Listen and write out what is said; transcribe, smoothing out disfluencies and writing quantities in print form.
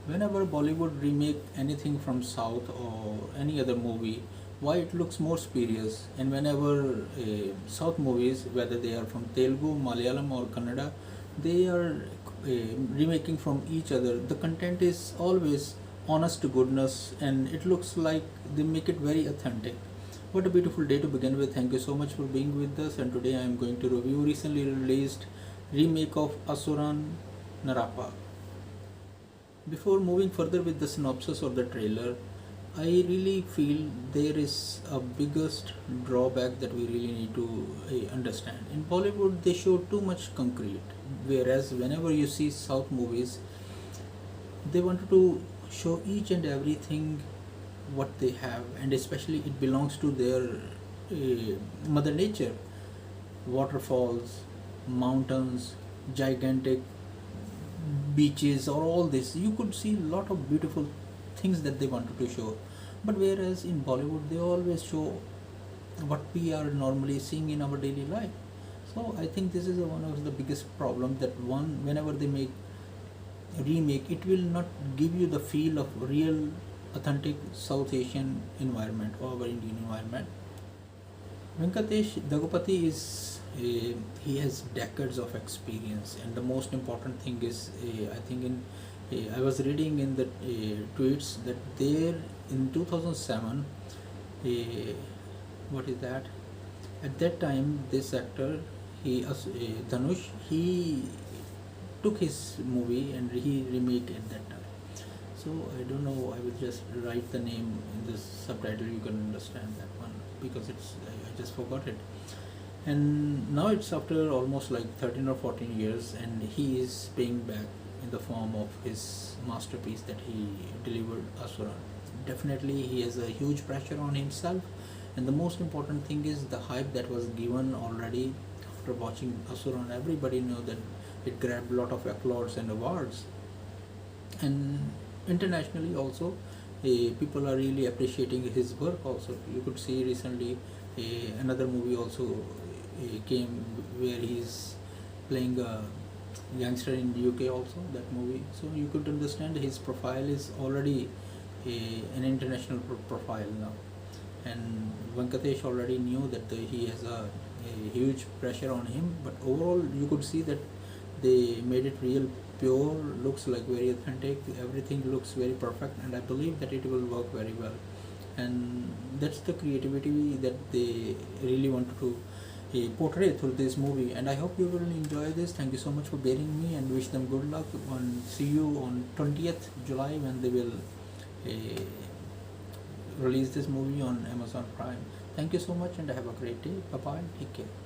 Whenever Bollywood remake anything from South or any other movie, why it looks more spurious, and whenever South movies, whether they are from Telugu, Malayalam or Kannada, they are remaking from each other, the content is always honest to goodness, and it looks like they make it very authentic. What a beautiful day to begin with. Thank you so much for being with us, and today I am going to review recently released remake of Asuran Narapa. Before moving further with the synopsis or the trailer, I really feel there is a biggest drawback that we really need to understand. In Bollywood, they show too much concrete, whereas whenever you see South movies, they wanted to show each and everything what they have, and especially it belongs to their mother nature. Waterfalls, mountains, gigantic beaches, or all this, you could see a lot of beautiful things that they wanted to show. But whereas in Bollywood, they always show what we are normally seeing in our daily life. So I think this is one of the biggest problem, that one, whenever they make remake, it will not give you the feel of real authentic South Asian environment or our Indian environment. Venkatesh Dagupati is he has decades of experience, and the most important thing is I think in I was reading in the tweets that there in 2007, uh, what is that? At that time, this actor, Dhanush, he took his movie and he remade at that time. So I don't know. I will just write the name in this subtitle. You can understand that one, because I just forgot it. And now it's after almost like 13 or 14 years, and he is paying back in the form of his masterpiece that he delivered, Asura. Definitely, he has a huge pressure on himself, and the most important thing is the hype that was given already after watching Asura. Everybody know that it grabbed a lot of applauds and awards, and internationally also people are really appreciating his work. Also, you could see recently another movie also came where he's playing a youngster in the UK also, that movie. So you could understand his profile is already an international profile now, and Venkatesh already knew that he has a huge pressure on him. But overall, you could see that they made it real pure, looks like very authentic, everything looks very perfect, and I believe that it will work very well. And that's the creativity that they really wanted to portray through this movie, and I hope you will enjoy this. Thank you so much for bearing me, and wish them good luck, and see you on 20th July when they will uh, release this movie on Amazon Prime. Thank you so much, and have a great day. Bye bye, take care.